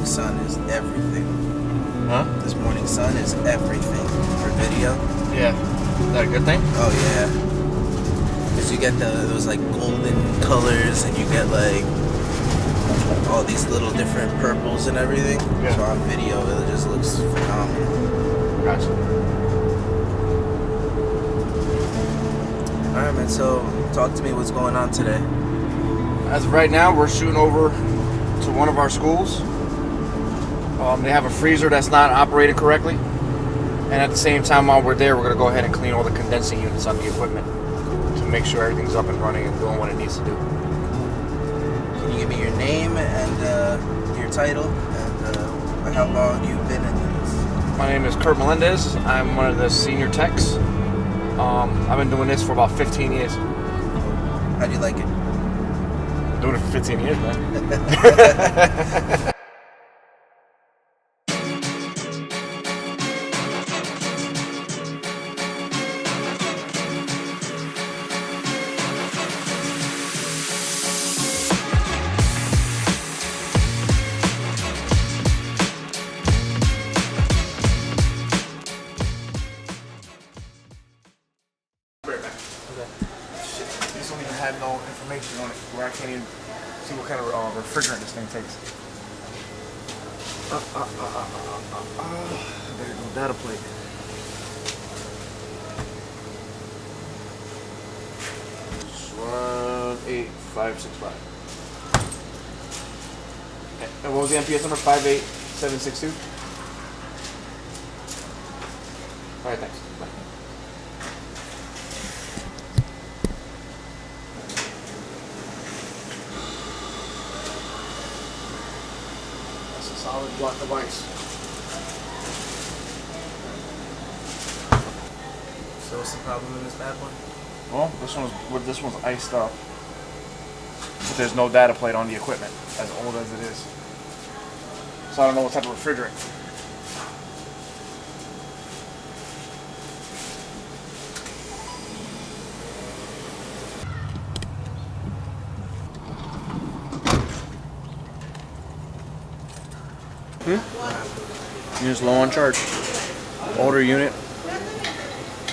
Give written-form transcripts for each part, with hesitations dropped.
sun is everything. Huh? This morning sun is everything for video. Yeah. Is that a good thing? Oh yeah. Cause you get those like golden colors, and you get like all these little different purples and everything. Yeah. So on video, it just looks phenomenal. Gotcha. All right, man. So talk to me. What's going on today? As of right now, we're shooting over to one of our schools. They have a freezer that's not operating correctly. And at the same time, while we're there, we're going to go ahead and clean all the condensing units on the equipment to make sure everything's up and running and doing what it needs to do. Can you give me your name and your title and how long you've been in this? My name is Kurt Melendez. I'm one of the senior techs. I've been doing this for about 15 years. How do you like it? Doing it for 15 years, man. This don't even have no information on it, where I can't even see what kind of refrigerant this thing takes. There's no data plate. Swan 8565. And what was the MPS number? 58762? Alright, thanks. Bye. That's a solid block of ice. So what's the problem in this bad boy? Well, this one's iced up, but there's no data plate on the equipment, as old as it is. So I don't know what type of refrigerant. Unit's low on charge. Older unit.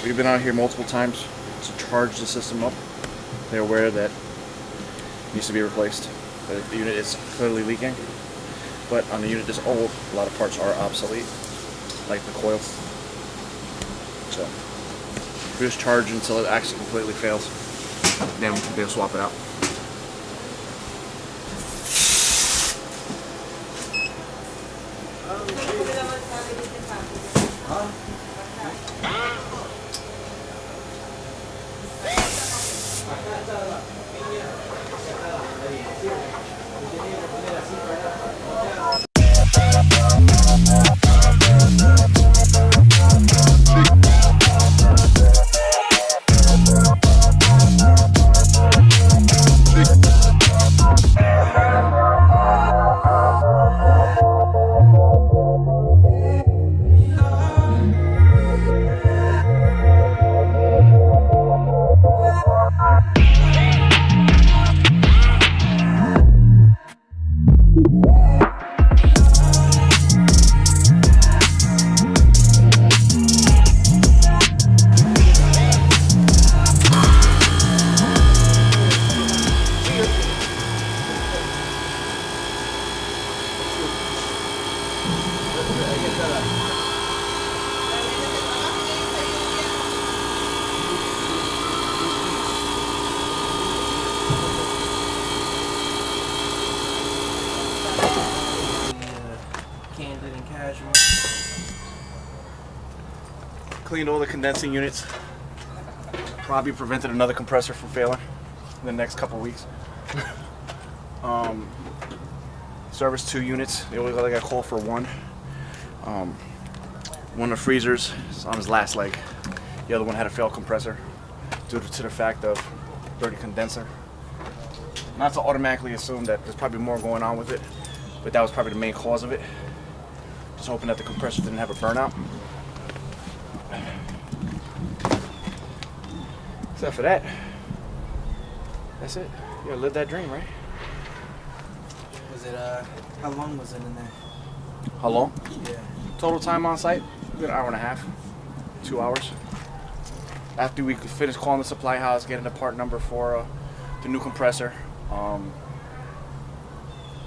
We've been out here multiple times to charge the system up. They're aware that it needs to be replaced. The unit is clearly leaking, but on the unit that's old, a lot of parts are obsolete, like the coil. So we just charge until it actually completely fails. Then they'll swap it out. Candid and casual. Cleaned all the condensing units. Probably prevented another compressor from failing in the next couple weeks. Serviced 2 units. They only got called for 1. One of the freezers is on his last leg. The other one had a failed compressor due to the fact of dirty condenser. Not to automatically assume that there's probably more going on with it, but that was probably the main cause of it. Just hoping that the compressor didn't have a burnout. Except for that, that's it. You gotta live that dream, right? Was it, how long was it in there? How long? Yeah. Total time on site? Good hour and a half, 2 hours. After we finish calling the supply house, getting the part number for the new compressor, we'll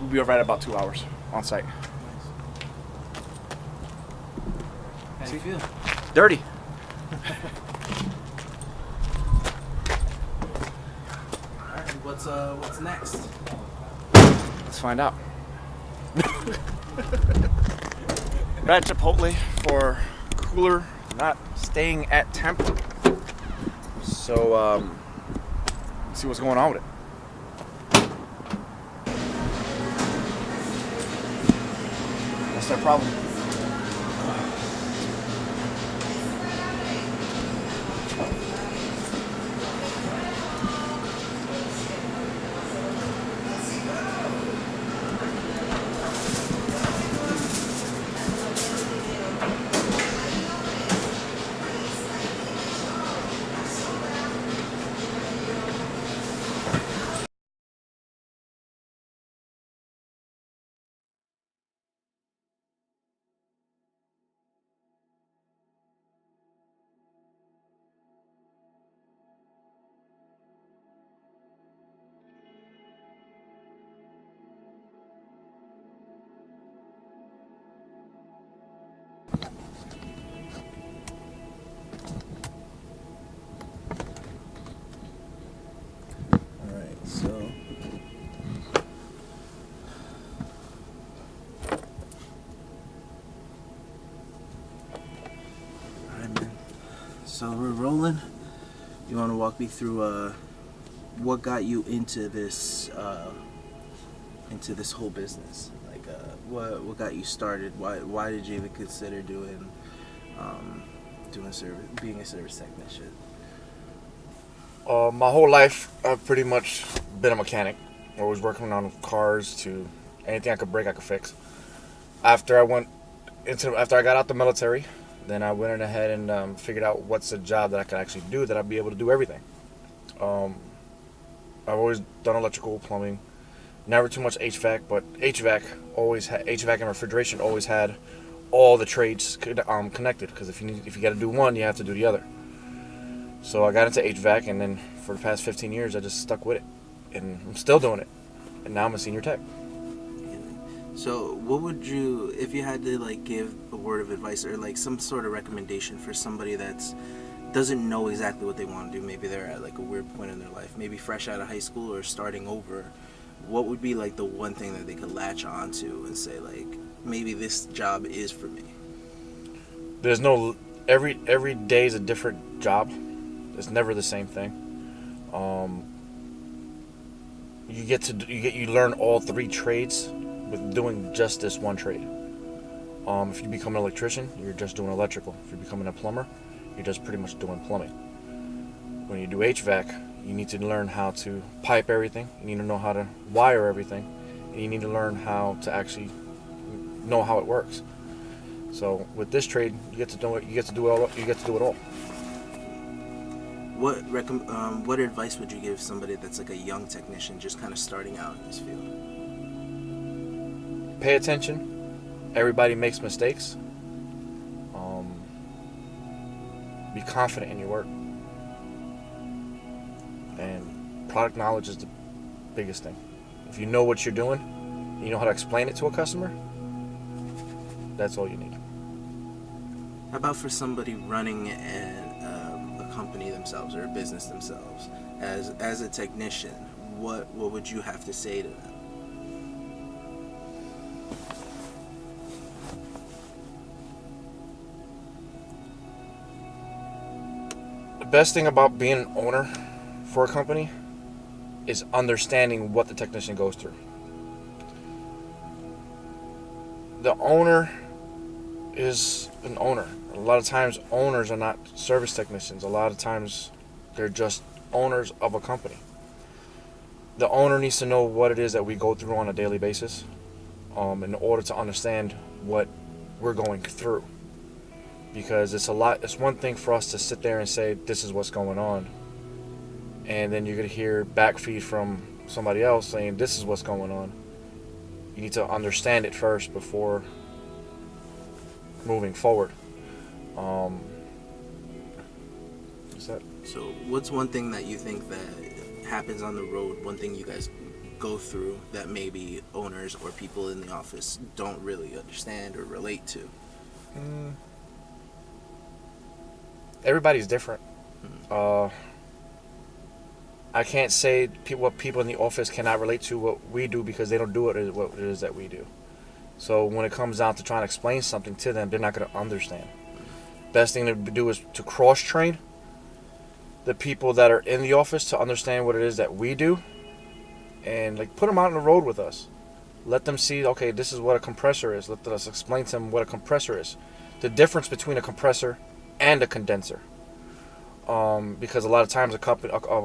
be right at about 2 hours on site. How do you feel? Dirty. Alright, what's next? Let's find out. We're at Chipotle for cooler, not staying at temp. So, let's see what's going on with it. What's their problem? Alright, so alright, man. So we're rolling. You want to walk me through what got you into this whole business? Like what got you started? Why did you even consider doing service, being a service technician? My whole life, I've pretty much been a mechanic. Always working on cars to anything I could break, I could fix. After I got out the military, then I went ahead and figured out what's a job that I could actually do, that I'd be able to do everything. I've always done electrical, plumbing, never too much HVAC, but HVAC and refrigeration always had all the trades connected, because if you got to do one, you have to do the other. So I got into HVAC, and then for the past 15 years, I just stuck with it, and I'm still doing it. And now I'm a senior tech. So what would you, if you had to like give a word of advice or like some sort of recommendation for somebody that's doesn't know exactly what they want to do, maybe they're at like a weird point in their life, maybe fresh out of high school or starting over, what would be like the one thing that they could latch on to and say like, maybe this job is for me? There's no, every day is a different job. It's never the same thing. You learn all three trades with doing just this one trade. If you become an electrician, you're just doing electrical. If you're becoming a plumber, you're just pretty much doing plumbing. When you do HVAC, you need to learn how to pipe everything. You need to know how to wire everything, and you need to learn how to actually know how it works. So with this trade, you get to do it. You get to do it all. What advice would you give somebody that's like a young technician just kind of starting out in this field? Pay attention. Everybody makes mistakes. Be confident in your work. And product knowledge is the biggest thing. If you know what you're doing, you know how to explain it to a customer, that's all you need. How about for somebody running a company themselves or a business themselves, as a technician, what would you have to say to them? The best thing about being an owner for a company is understanding what the technician goes through. The owner is an owner. A lot of times owners are not service technicians. A lot of times they're just owners of a company. The owner needs to know what it is that we go through on a daily basis in order to understand what we're going through. Because it's one thing for us to sit there and say, this is what's going on. And then you're going to hear backfeed from somebody else saying, this is what's going on. You need to understand it first before moving forward. Is that? So, what's one thing that you think that happens on the road? One thing you guys go through that maybe owners or people in the office don't really understand or relate to? Everybody's different. I can't say what people in the office cannot relate to what we do because they don't do what it is that we do. So when it comes down to trying to explain something to them, they're not going to understand. Best thing to do is to cross-train the people that are in the office to understand what it is that we do, and like put them out on the road with us. Let them see, okay, this is what a compressor is. Let us explain to them what a compressor is. The difference between a compressor and a condenser. Because a lot of times a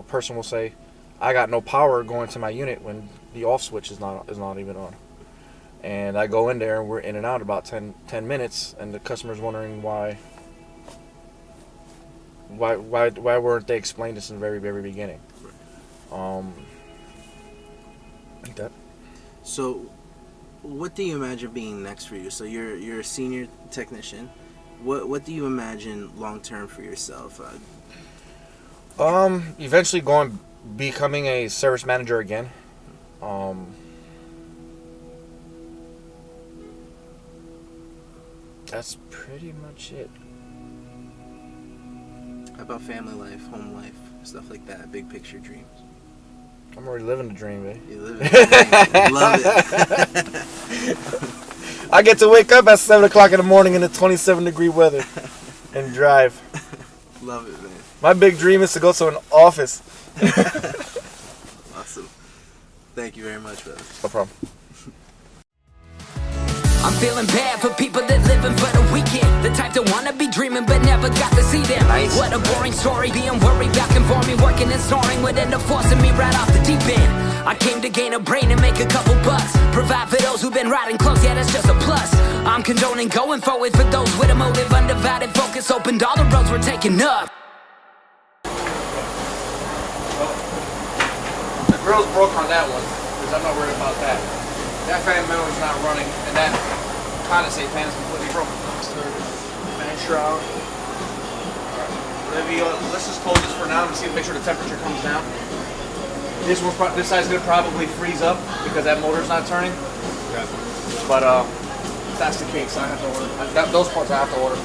person will say, I got no power going to my unit when the off switch is not even on. And I go in there and we're in and out about 10 minutes, and the customer's wondering why weren't they explained this in the very, very beginning. Like that. So what do you imagine being next for you? So you're a senior technician. What do you imagine long term for yourself? Eventually becoming a service manager again. That's pretty much it. How about family life, home life, stuff like that? Big picture dreams. I'm already living the dream, man. You live it. Love it. I get to wake up at 7 o'clock in the morning in the 27-degree weather and drive. Love it, man. My big dream is to go to an office. Awesome. Thank you very much, brother. No problem. I'm feeling bad for people that living for the weekend. The type that wanna be dreaming but never got to see them. Nice. What a boring story, being worried about conforming, working and snoring would end up forcing me right off the deep end. I came to gain a brain and make a couple bucks. Provide for those who've been riding close, yeah, that's just a plus. I'm condoning going forward for those with a motive, undivided focus, opened all the roads we're taking up. The grill's broke on that one, because I'm not worried about that. That fan motor's not running, and that condensate fan is completely broken. Fan shroud. Let's just close this for now and make sure the temperature comes down. This side's gonna probably freeze up because that motor's not turning. Yeah. But if that's the case, I have to order. Those parts I have to order.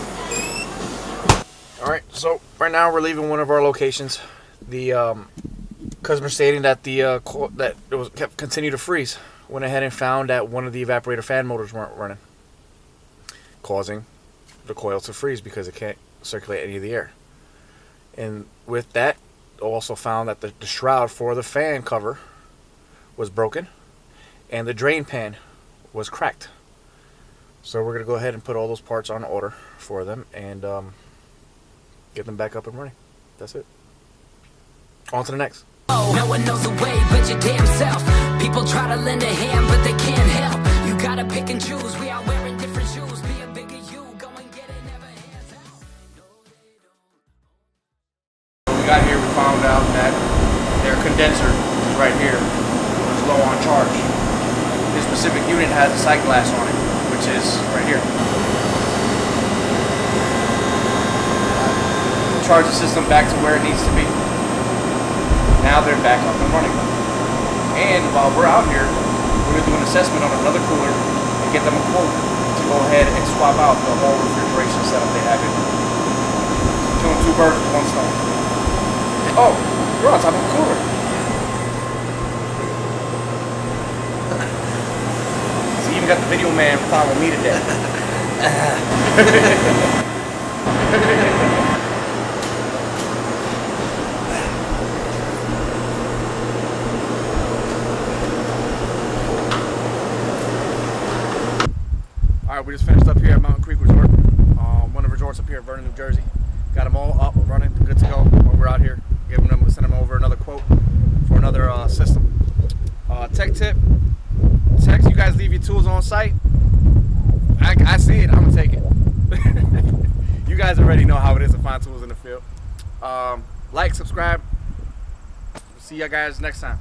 All right, so right now we're leaving one of our locations. The customer stating that that it was continued to freeze. Went ahead and found that one of the evaporator fan motors weren't running, causing the coil to freeze because it can't circulate any of the air. And with that, also found that the shroud for the fan cover was broken and the drain pan was cracked. So we're going to go ahead and put all those parts on order for them and get them back up and running. That's it. On to the next. No one knows the way but your damn self. People try to lend a hand but they can't help. You gotta pick and choose. We are wearing different shoes. Be a bigger you. Go and get it. Never hands out. When we got here, we found out that their condenser is right here. It was low on charge. This specific unit has a sight glass on it, which is right here. Charge the system back to where it needs to be. Now they're back up and running. And while we're out here, we're going to do an assessment on another cooler and get them a quote to go ahead and swap out the whole refrigeration setup they have in. Killing two birds with one stone. Oh, you're on top of a cooler. So you even got the video man following me today. Alright, we just finished up here at Mountain Creek Resort, one of the resorts up here in Vernon, New Jersey. Got them all up, running, good to go while we're out here. Send them over another quote for another system. Tech tip, you guys leave your tools on site. I see it, I'm going to take it. You guys already know how it is to find tools in the field. Like, subscribe. See you guys next time.